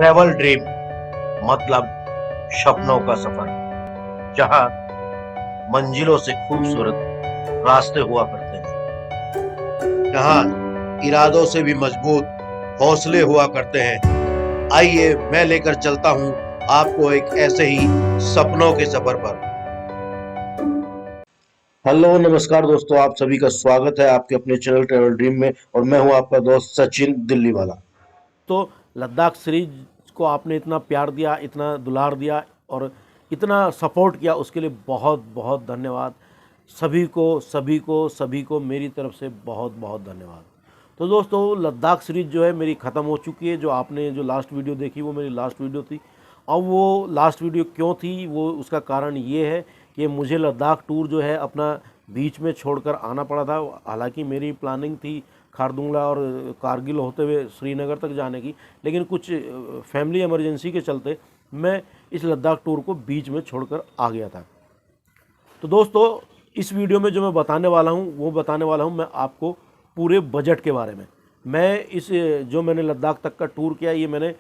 Travel dream मतलब सपनों का सफर, जहां मंजिलों से खूबसूरत रास्ते हुआ करते हैं, जहां इरादों से भी मजबूत हौसले हुआ करते हैं। आइए मैं लेकर चलता हूं आपको एक ऐसे ही सपनों के सफर पर। हेलो नमस्कार दोस्तों, आप सभी का स्वागत है आपके अपने चैनल ट्रैवल ड्रीम में। और मैं हूं आपका दोस्त सचिन दिल्ली वाला। तो लद्दाख सीरीज को आपने इतना प्यार दिया, इतना दुलार दिया और इतना सपोर्ट किया, उसके लिए बहुत बहुत धन्यवाद। सभी को मेरी तरफ से बहुत बहुत धन्यवाद। तो दोस्तों, लद्दाख सीरीज जो है मेरी ख़त्म हो चुकी है। जो आपने जो लास्ट वीडियो देखी वो मेरी लास्ट वीडियो थी। अब वो लास्ट वीडियो क्यों थी, वो उसका कारण ये है कि मुझे लद्दाख टूर जो है अपना बीच में छोड़कर आना पड़ा था। हालांकि मेरी प्लानिंग थी खारदुंगला और कारगिल होते हुए श्रीनगर तक जाने की, लेकिन कुछ फैमिली इमरजेंसी के चलते मैं इस लद्दाख टूर को बीच में छोड़कर आ गया था। तो दोस्तों, इस वीडियो में जो मैं बताने वाला हूँ वो बताने वाला हूँ मैं आपको पूरे बजट के बारे में। मैं इस जो मैंने लद्दाख तक का टूर किया, ये मैंने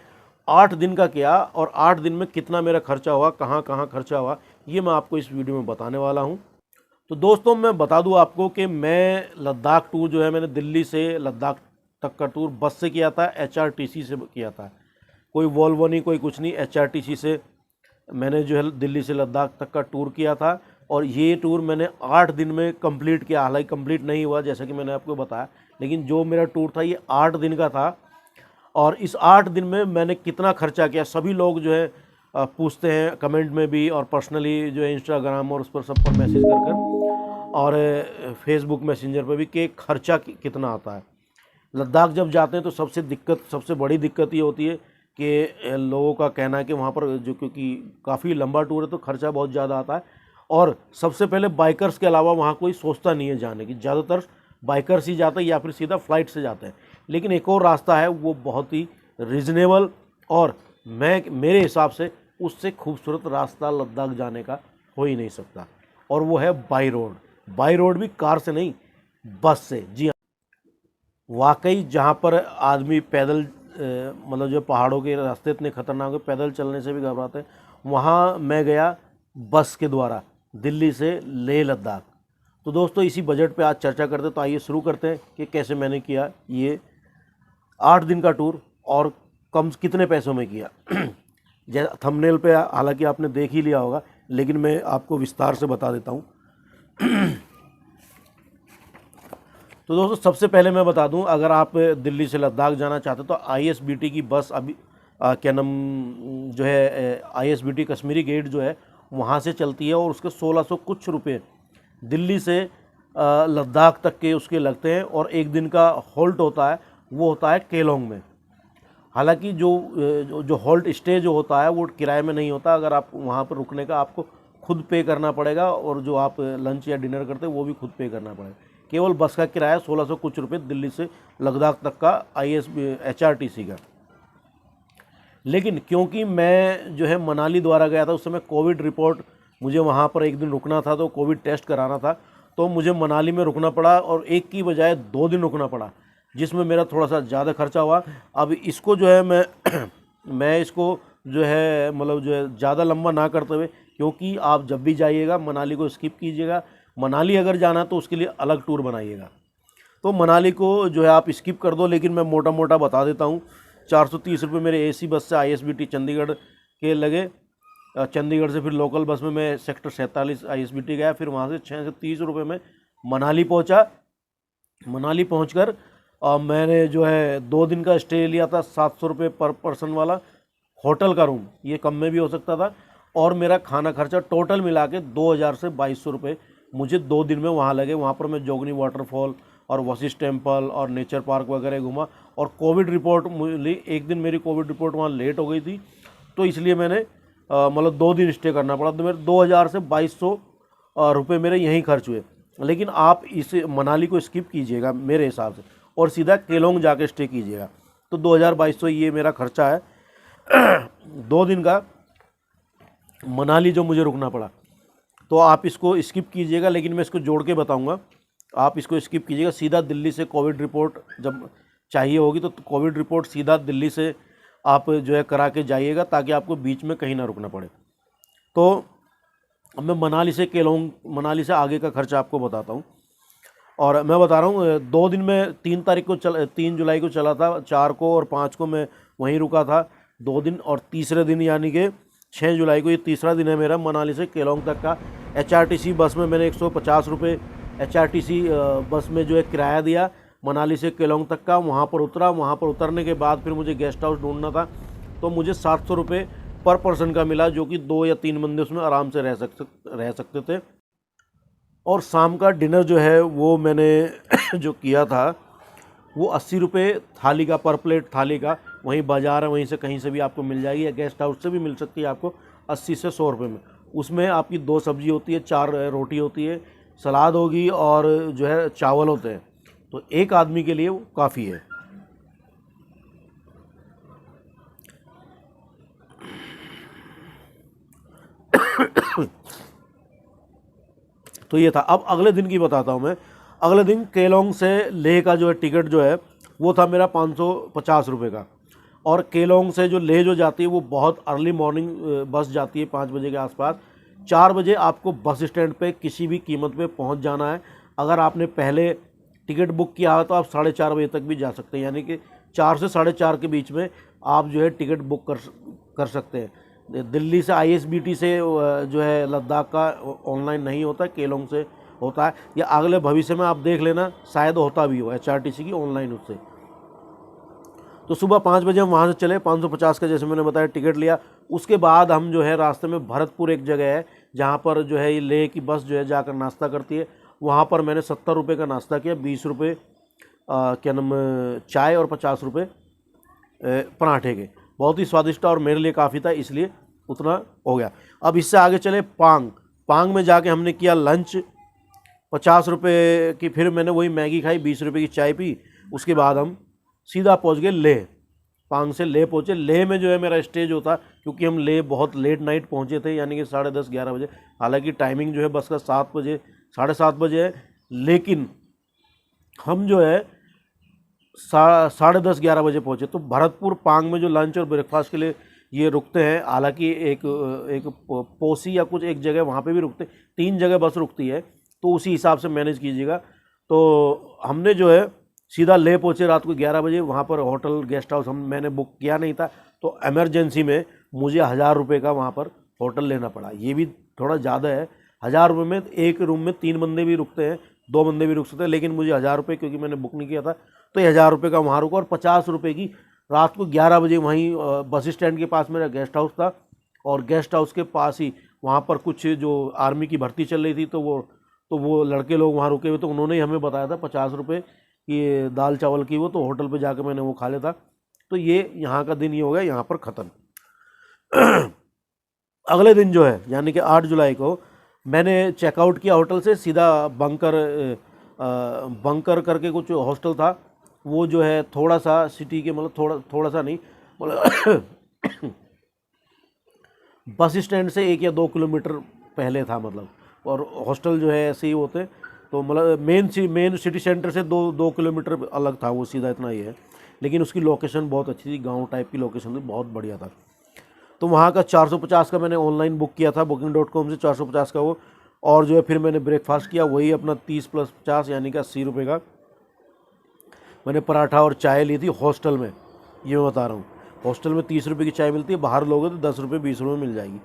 8 दिन का किया और 8 दिन में कितना मेरा खर्चा हुआ, कहाँ कहाँ खर्चा हुआ, ये मैं आपको इस वीडियो में बताने वाला हूँ। तो दोस्तों, मैं बता दूं आपको कि मैं लद्दाख टूर जो है मैंने दिल्ली से लद्दाख तक का टूर बस से किया था, एचआरटीसी से किया था। कोई वॉल्वो नहीं, कोई कुछ नहीं, एचआरटीसी से मैंने जो है दिल्ली से लद्दाख तक का टूर किया था। और ये टूर मैंने 8 दिन में कंप्लीट किया। हालांकि कंप्लीट नहीं हुआ जैसा कि मैंने आपको बताया, लेकिन जो मेरा टूर था ये 8 दिन का था। और इस 8 दिन में मैंने कितना खर्चा किया, सभी लोग जो है पूछते हैं कमेंट में भी, और पर्सनली जो है इंस्टाग्राम और उस पर सब पर मैसेज कर कर, और फेसबुक मैसेंजर पर भी, कि खर्चा कितना आता है। लद्दाख जब जाते हैं तो सबसे बड़ी दिक्कत ये होती है कि लोगों का कहना है कि वहाँ पर जो, क्योंकि काफ़ी लंबा टूर है तो खर्चा बहुत ज़्यादा आता है। और सबसे पहले बाइकर्स के अलावा वहाँ कोई सोचता नहीं है जाने की। ज़्यादातर बाइकर्स ही जाते हैं या फिर सीधा फ्लाइट से जाते हैं। लेकिन एक और रास्ता है, वो बहुत ही रीज़नेबल और मेरे हिसाब से उससे खूबसूरत रास्ता लद्दाख जाने का हो ही नहीं सकता, और वो है बाई रोड। बाई रोड भी कार से नहीं, बस से। जी हाँ, वाकई जहाँ पर आदमी पैदल मतलब जो पहाड़ों के रास्ते इतने खतरनाक है, पैदल चलने से भी घबराते हैं, वहाँ मैं गया बस के द्वारा दिल्ली से लेह लद्दाख। तो दोस्तों, इसी बजट पे आज चर्चा करते हैं। तो आइए शुरू करते हैं कि कैसे मैंने किया ये 8 दिन का टूर और कितने पैसों में किया। जैसा थंबनेल पे हालांकि आपने देख ही लिया होगा, लेकिन मैं आपको विस्तार से बता देता हूँ। तो दोस्तों, सबसे पहले मैं बता दूं, अगर आप दिल्ली से लद्दाख जाना चाहते हो तो आईएसबीटी की बस अभी क्या नाम जो है आईएसबीटी कश्मीरी गेट जो है वहाँ से चलती है, और उसके 1600 कुछ रुपये दिल्ली से लद्दाख तक के उसके लगते हैं। और एक दिन का हॉल्ट होता है, वो होता है केलोंग में। हालांकि जो हॉल्ट स्टे जो होता है वो किराए में नहीं होता। अगर आप वहाँ पर रुकने का आपको खुद पे करना पड़ेगा, और जो आप लंच या डिनर करते हैं वो भी खुद पे करना पड़ेगा। केवल बस का किराया 1600 कुछ रुपये दिल्ली से लद्दाख तक का एचआरटीसी का। लेकिन क्योंकि मैं जो है मनाली द्वारा गया था, उस समय कोविड रिपोर्ट, मुझे वहाँ पर एक दिन रुकना था तो कोविड टेस्ट कराना था, तो मुझे मनाली में रुकना पड़ा, और एक की बजाय 2 दिन रुकना पड़ा, जिसमें मेरा थोड़ा सा ज़्यादा खर्चा हुआ। अब इसको जो है मैं इसको जो है मतलब जो है ज़्यादा लंबा ना करते हुए, क्योंकि आप जब भी जाइएगा मनाली को स्किप कीजिएगा। मनाली अगर जाना तो उसके लिए अलग टूर बनाइएगा। तो मनाली को जो है आप स्किप कर दो, लेकिन मैं मोटा मोटा बता देता हूँ। 430 रुपये मेरे एसी बस से आईएसबीटी चंडीगढ़ के लगे। चंडीगढ़ से फिर लोकल बस में मैं सेक्टर 47 आईएसबीटी गया, फिर वहाँ से 6 से 30 रुपये में मनाली पहुँचा। मनाली पहुँचकर मैंने जो है 2 दिन का स्टे लिया था, 700 रुपये पर पर्सन वाला होटल का रूम, ये कम में भी हो सकता था। और मेरा खाना खर्चा टोटल मिला के 2000 से 2200 रुपये मुझे 2 दिन में वहाँ लगे। वहाँ पर मैं जोगनी वाटरफॉल और वशिष्ठ टेम्पल और नेचर पार्क वगैरह घूमा। और कोविड रिपोर्ट मिली, एक दिन मेरी कोविड रिपोर्ट वहाँ लेट हो गई थी, तो इसलिए मैंने मतलब 2 दिन स्टे करना पड़ा। तो मेरे 2000 से 2200 रुपये मेरे यहीं खर्च हुए। लेकिन आप इस मनाली को स्किप कीजिएगा मेरे हिसाब से, और सीधा केलोंग जाके स्टे कीजिएगा। तो 2200 ये मेरा खर्चा है 2 दिन का मनाली जो मुझे रुकना पड़ा। तो आप इसको स्किप कीजिएगा, लेकिन मैं इसको जोड़ के बताऊंगा। आप इसको स्किप कीजिएगा। सीधा दिल्ली से कोविड रिपोर्ट जब चाहिए होगी तो कोविड रिपोर्ट सीधा दिल्ली से आप जो है करा के जाइएगा, ताकि आपको बीच में कहीं ना रुकना पड़े। तो अब मैं मनाली से केलोंग, मनाली से आगे का खर्चा आपको बताता हूँ। और मैं बता रहा हूँ 2 दिन में 3 जुलाई को चला था, 4 को और 5 को मैं वहीं रुका था 2 दिन, और तीसरे दिन यानी कि 6 जुलाई को, ये तीसरा दिन है मेरा मनाली से केलोंग तक का। HRTC बस में मैंने 150 रुपये HRTC बस में जो है किराया दिया मनाली से केलोंग तक का। वहाँ पर उतरा, वहाँ पर उतरने के बाद फिर मुझे गेस्ट हाउस ढूंढना था, तो मुझे 700 रुपये पर पर्सन का मिला, जो कि 2 या 3 बंदे उसमें आराम से रह सकते थे। और शाम का डिनर जो है वो मैंने जो किया था वो 80 रुपये थाली का, पर प्लेट थाली का। वहीं बाज़ार है, वहीं से कहीं से भी आपको मिल जाएगी, या गेस्ट हाउस से भी मिल सकती है आपको 80 से 100 रुपये में। उसमें आपकी 2 सब्जी होती है, 4 रोटी होती है, सलाद होगी, और जो है चावल होते हैं। तो एक आदमी के लिए वो काफ़ी है। तो ये था। अब अगले दिन की बताता हूँ मैं। अगले दिन केलोंग से लेह का जो है टिकट जो है वो था मेरा 550 रुपये का। और केलोंग से जो लेह जो जाती है वो बहुत अर्ली मॉर्निंग बस जाती है, 5 बजे के आसपास। 4 बजे आपको बस स्टैंड पे किसी भी कीमत पे पहुंच जाना है। अगर आपने पहले टिकट बुक किया है तो आप 4:30 बजे तक भी जा सकते हैं, यानी कि 4 से 4:30 के बीच में आप जो है टिकट बुक कर सकते हैं। दिल्ली से ISBT से जो है लद्दाख का ऑनलाइन नहीं होता, केलोंग से होता है, या अगले भविष्य में आप देख लेना शायद होता भी हो HRTC की ऑनलाइन उससे। तो सुबह 5 बजे हम वहाँ से चले, 550 का जैसे मैंने बताया टिकट लिया। उसके बाद हम जो है रास्ते में भरतपुर एक जगह है जहाँ पर जो है ये लेह की बस जो है जाकर नाश्ता करती है। वहाँ पर मैंने 70 रुपये का नाश्ता किया, 20 रुपये क्या नाम चाय और 50 रुपये पराठे के। बहुत ही स्वादिष्ट और मेरे लिए काफ़ी था, इसलिए उतना हो गया। अब इससे आगे चले पांग में जाके हमने किया लंच, 50 रुपये की। फिर मैंने वही मैगी खाई, 20 रुपये की चाय पी। उसके बाद हम सीधा पहुंच गए लेह। पांग से लेह पहुंचे। लेह में जो है मेरा स्टेज होता, क्योंकि हम लेह बहुत लेट नाइट पहुंचे थे, यानी कि 10:30-11 बजे। हालांकि टाइमिंग जो है बस का 7 बजे 7:30 बजे है, लेकिन हम जो है 10:30-11 बजे पहुंचे। तो भरतपुर पांग में जो लंच और ब्रेकफास्ट के लिए ये रुकते हैं, हालांकि एक पोसी या कुछ एक जगह वहाँ पे भी रुकते, 3 जगह बस रुकती है, तो उसी हिसाब से मैनेज कीजिएगा। तो हमने जो है सीधा लेह पहुँचे रात को 11 बजे। वहाँ पर होटल गेस्ट हाउस मैंने बुक किया नहीं था, तो एमरजेंसी में मुझे 1000 रुपये का वहाँ पर होटल लेना पड़ा। ये भी थोड़ा ज़्यादा है, 1000 रुपये में एक रूम में 3 बंदे भी रुकते हैं, 2 बंदे भी रुक सकते हैं, लेकिन मुझे 1000 रुपये, क्योंकि मैंने बुक नहीं किया था, तो ये 1000 रुपये का वहाँ रुका। और 50 रुपये की रात को 11 बजे वहीं बस स्टैंड के पास मेरा गेस्ट हाउस था, और गेस्ट हाउस के पास ही वहाँ पर कुछ जो आर्मी की भर्ती चल रही थी, तो वो लड़के लोग वहाँ रुके हुए, तो उन्होंने ही हमें बताया था 50 रुपये की दाल चावल की, वो तो होटल पे जाकर मैंने वो खा लिया था। तो ये यहाँ का दिन ये हो गया यहाँ पर ख़त्म। अगले दिन जो है यानी कि 8 जुलाई को मैंने चेकआउट किया होटल से, सीधा बंकर करके कुछ हॉस्टल था, वो जो है थोड़ा सा सिटी के, मतलब थोड़ा सा नहीं, मतलब बस स्टैंड से 1 या 2 किलोमीटर पहले था, मतलब। और हॉस्टल जो है ऐसे ही होते, तो मतलब मेन सिटी सेंटर से 2 किलोमीटर अलग था वो, सीधा इतना ही है। लेकिन उसकी लोकेशन बहुत अच्छी थी, गांव टाइप की लोकेशन थी, बहुत बढ़िया था। तो वहाँ का 450 का मैंने ऑनलाइन बुक किया था booking.com से, 450 का वो। और जो है फिर मैंने ब्रेकफास्ट किया, वही अपना 30 + 50 यानी कि 80 रुपये का। मैंने पराठा और चाय ली थी हॉस्टल में, ये मैं बता रहा हूँ। हॉस्टल में 30 रुपये की चाय मिलती है, बाहर लोगे तो 10 रुपये 20 रुपये मिल जाएगी।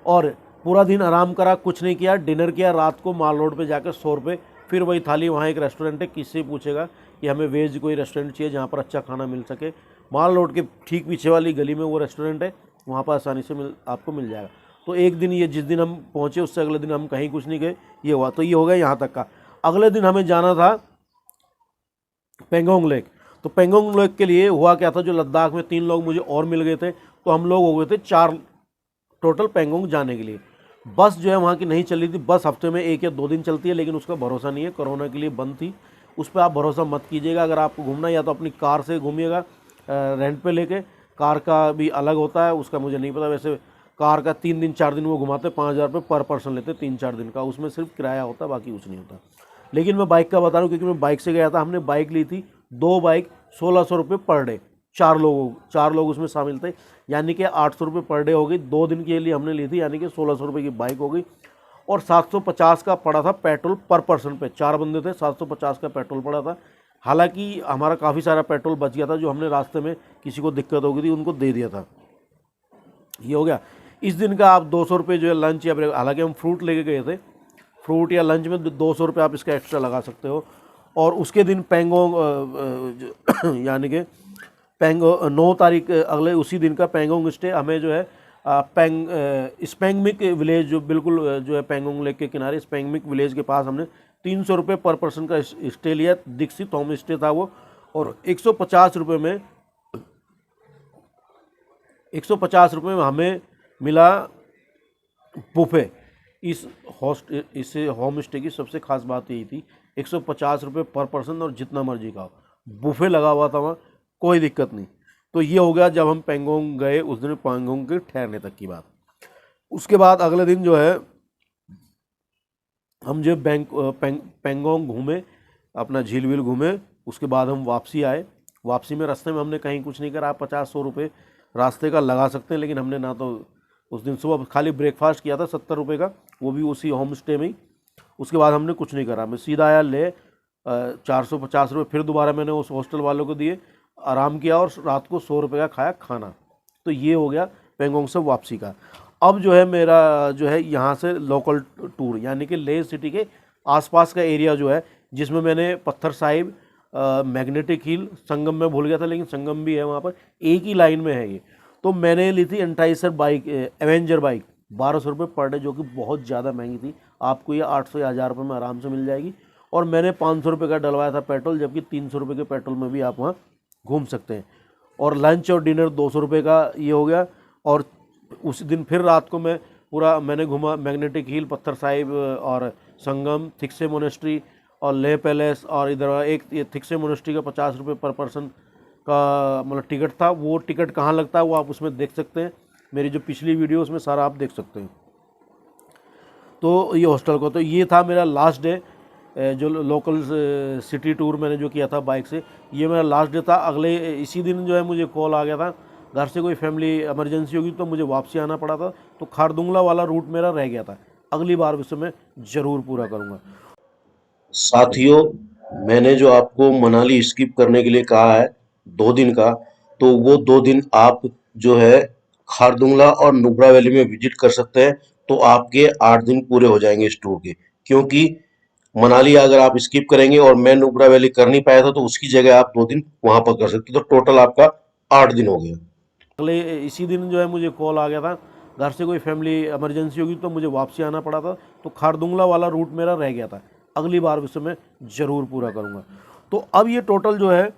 और पूरा दिन आराम करा, कुछ नहीं किया, डिनर किया रात को माल रोड पे जाकर 100 रुपये। फिर वही थाली, वहाँ एक रेस्टोरेंट है, किससे पूछेगा कि हमें वेज कोई रेस्टोरेंट चाहिए जहाँ पर अच्छा खाना मिल सके। माल रोड के ठीक पीछे वाली गली में वो रेस्टोरेंट है, वहाँ पर आसानी से आपको मिल जाएगा। तो एक दिन ये, जिस दिन हम पहुँचे उससे अगले दिन हम कहीं कुछ नहीं गए, ये हुआ। तो ये हो गया यहाँ तक का। अगले दिन हमें जाना था पेंगोंग लेक। तो पेंगोंग लेक के लिए हुआ क्या था, जो लद्दाख में 3 लोग मुझे और मिल गए थे, तो हम लोग हो गए थे 4 टोटल पेंगोंग जाने के लिए। बस जो है वहाँ की नहीं चल रही थी। बस हफ्ते में 1 या 2 दिन चलती है, लेकिन उसका भरोसा नहीं है, कोरोना के लिए बंद थी। उस पर आप भरोसा मत कीजिएगा। अगर आपको घूमना है या तो अपनी कार से घूमिएगा, रेंट पे लेके। कार का भी अलग होता है, उसका मुझे नहीं पता। वैसे कार का 3 दिन 4 दिन वो घुमाते, 5000 रुपये पर पर्सन लेते 3-4 दिन का, उसमें सिर्फ किराया होता है, बाकी कुछ नहीं होता। लेकिन मैं बाइक का बता रहा हूँ, क्योंकि मैं बाइक से गया था। हमने बाइक ली थी, 2 बाइक 1600 रुपये पर डे, चार लोग उसमें शामिल थे, यानी कि 800 रुपये पर डे हो गई। 2 दिन के लिए हमने ली थी, यानी कि 1600 रुपये की बाइक हो गई। और 750 का पड़ा था पेट्रोल पर पर्सन पे, 4 बंदे थे, 750 का पेट्रोल पड़ा था। हालांकि हमारा काफ़ी सारा पेट्रोल बच गया था, जो हमने रास्ते में किसी को दिक्कत हो गई थी उनको दे दिया था। ये हो गया। इस दिन का आप 200 रुपये जो है लंच या ब्रेक, हालांकि हम फ्रूट लेके गए थे, फ्रूट या लंच में 200 रुपये आप इसका एक्स्ट्रा लगा सकते हो। और उसके दिन पेंगोंग यानी कि 9 तारीख अगले उसी दिन का पेंगोंग स्टे हमें जो है स्पेंगमिक विलेज, जो बिल्कुल जो है पेंगोंग लेक के किनारे स्पेंगमिक विलेज के पास हमने 300 रुपये पर पर्सन का स्टे लिया। दीक्षित होम स्टे था वो। और 150 रुपये में 150 रुपये में हमें मिला बुफे। इस होम स्टे की सबसे खास बात यही थी, 150 रुपये पर पर्सन और जितना मर्जी खाओ, बुफे लगा हुआ था वहाँ, कोई दिक्कत नहीं। तो ये हो गया जब हम पेंगोंग गए उस दिन, पेंगोंग के ठहरने तक की बात। उसके बाद अगले दिन जो है हम जो पेंगोंग घूमे, अपना झील वील घूमे। उसके बाद हम वापसी आए। वापसी में रास्ते में हमने कहीं कुछ नहीं करा। 50-100 रुपये रास्ते का लगा सकते हैं, लेकिन हमने ना तो उस दिन सुबह खाली ब्रेकफास्ट किया था 70 रुपये का, वो भी उसी होम स्टे में ही। उसके बाद हमने कुछ नहीं करा। मैं सीधा आया ले 450 रुपये फिर दोबारा मैंने उस हॉस्टल वालों को दिए, आराम किया और रात को 100 रुपये का खाया खाना। तो ये हो गया पेंगोंग से वापसी का। अब जो है मेरा जो है यहाँ से लोकल टूर, यानी कि लेह सिटी के आसपास का एरिया जो है, जिसमें मैंने पत्थर साहिब, मैग्नेटिक हिल, संगम में भूल गया था, लेकिन संगम भी है वहाँ पर, एक ही लाइन में है ये। तो मैंने ली थी एंटाइसर बाइक, एवेंजर बाइक, 1200 रुपये पर डे, जो कि बहुत ज़्यादा महंगी थी। आपको ये 800 या 1000 रुपये में आराम से मिल जाएगी। और मैंने 500 रुपये का डलवाया था पेट्रोल, जबकि 300 रुपये के पेट्रोल में भी आप वहाँ घूम सकते हैं। और लंच और डिनर 200 रुपये का ये हो गया। और उस दिन फिर रात को मैंने घूमा मैग्नेटिक हिल, पत्थर साहिब और संगम, थिक्से मोनेस्ट्री और लेह पैलेस। और इधर एक ये थिक्से मोनेस्ट्री का 50 रुपये पर पर्सन का मतलब टिकट था। वो टिकट कहाँ लगता है वो आप उसमें देख सकते हैं, मेरी जो पिछली वीडियो उसमें सारा आप देख सकते हैं। तो ये हॉस्टल को, तो ये था मेरा लास्ट डे, जो लोकल सिटी टूर मैंने जो किया था बाइक से, ये मेरा लास्ट डे था। अगले इसी दिन जो है मुझे कॉल आ गया था, घर से कोई फैमिली इमरजेंसी होगी, तो मुझे वापसी आना पड़ा था। तो खारदुंगला वाला रूट मेरा रह गया था। अगली बार उसे मैं ज़रूर पूरा करूँगा। साथियों, मैंने जो आपको मनाली स्किप करने के लिए कहा है 2 दिन का, तो वो 2 दिन आप जो है खारदुंगला और नुब्रा वैली में विजिट कर सकते हैं। तो आपके 8 दिन पूरे हो जाएंगे इस टूर के। क्योंकि मनाली अगर आप स्किप करेंगे और मैं नुब्रा वैली कर नहीं पाया था, तो उसकी जगह आप 2 दिन वहां पर कर सकते, तो टोटल आपका 8 दिन हो गया। अगले इसी दिन जो है मुझे कॉल आ गया था, घर से कोई फैमिली इमरजेंसी होगी, तो मुझे वापसी आना पड़ा था। तो खारदुंगला वाला रूट मेरा रह गया था। अगली बार उसे मैं ज़रूर पूरा करूँगा। तो अब ये टोटल जो है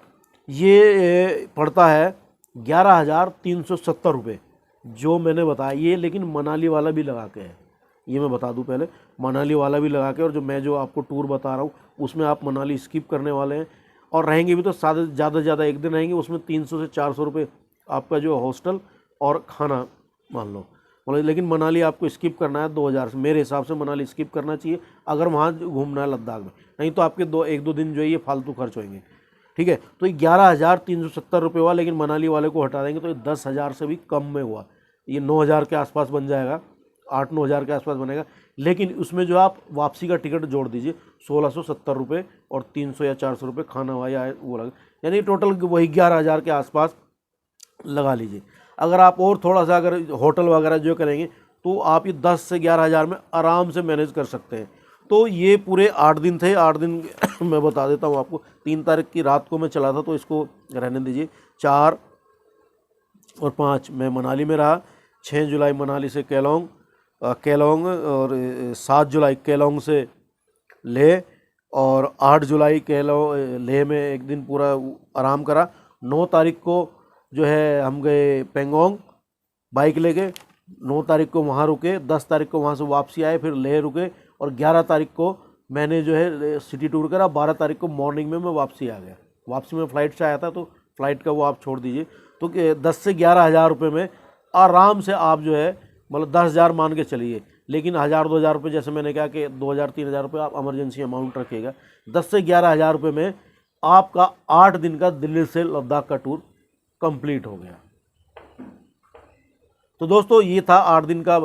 ये पड़ता है 11,370 रुपये, जो मैंने बताया ये, लेकिन मनाली वाला भी लगा के है, ये मैं बता दूं पहले, मनाली वाला भी लगा के। और जो आपको टूर बता रहा हूँ उसमें आप मनाली स्किप करने वाले हैं और रहेंगे भी तो ज़्यादा से ज़्यादा 1 दिन रहेंगे, उसमें 300 से 400 रुपये आपका जो हॉस्टल और खाना मान लो। मतलब लेकिन मनाली आपको स्किप करना है 2000 से, मेरे हिसाब से मनाली स्किप करना चाहिए अगर वहाँ घूमना है लद्दाख में, नहीं तो आपके 1-2 दिन जो है ये फालतू खर्च होंगे। ठीक है, तो ये 11,370 रुपये हुआ, लेकिन मनाली वाले को हटा देंगे तो ये 10,000 से भी कम में हुआ। ये 9,000 के आसपास बन जाएगा, 8-9 हज़ार के आसपास बनेगा। लेकिन उसमें जो आप वापसी का टिकट जोड़ दीजिए 1670 रुपये और 300 या 400 रुपये खाना हुआ या वो लगा, यानी टोटल वही 11,000 के आसपास लगा लीजिए। अगर आप और थोड़ा सा अगर होटल वगैरह जो करेंगे तो आप ये 10 से 11,000 में आराम से मैनेज कर सकते हैं। तो ये पूरे 8 दिन थे। 8 दिन मैं बता देता हूँ आपको। 3 तारीख की रात को मैं चला था, तो इसको रहने दीजिए। 4 और 5 मैं मनाली में रहा। 6 जुलाई मनाली से केलोंग और 7 जुलाई केलोंग से लेह और 8 जुलाई लेह में एक दिन पूरा आराम करा। 9 तारीख को जो है हम गए पेंगोंग बाइक लेके, 9 तारीख को वहाँ रुके, 10 तारीख को वहाँ से वापसी आए, फिर लेह रुके और 11 तारीख को मैंने जो है सिटी टूर करा। 12 तारीख को मॉर्निंग में मैं वापसी आ गया। वापसी में फ़्लाइट से आया था, तो फ़्लाइट का वो आप छोड़ दीजिए। तो 10 से 11,000 रुपये में आराम से आप जो है मतलब 10,000 मान के चलिए, लेकिन 1,000-2,000 रुपये जैसे मैंने कहा कि 2,000-3,000 रुपये आप इमरजेंसी अमाउंट रखिएगा। 10 से 11,000 रुपये में आपका 8 दिन का दिल्ली से लद्दाख का टूर कंप्लीट हो गया। तो दोस्तों ये था 8 दिन का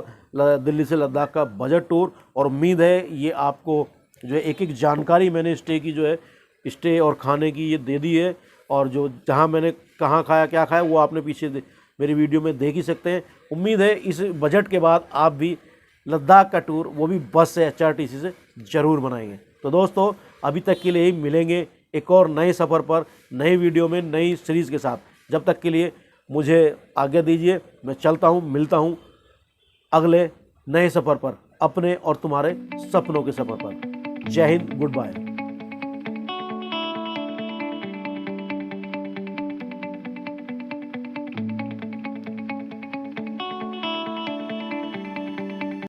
दिल्ली से लद्दाख का बजट टूर, और उम्मीद है ये आपको जो है एक एक जानकारी मैंने स्टे की जो है, स्टे और खाने की ये दे दी है, और जो जहाँ मैंने कहाँ खाया क्या खाया वो आपने पीछे मेरी वीडियो में देख ही सकते हैं। उम्मीद है इस बजट के बाद आप भी लद्दाख का टूर वो भी बस से HRTC से ज़रूर बनाएंगे। तो दोस्तों अभी तक के लिए ही मिलेंगे एक और नए सफ़र पर, नई वीडियो में, नई सीरीज़ के साथ। जब तक के लिए मुझे आज्ञा दीजिए, मैं चलता हूँ, मिलता हूँ अगले नए सफ़र पर, अपने और तुम्हारे सपनों के सफ़र पर। जय हिंद, गुड बाय।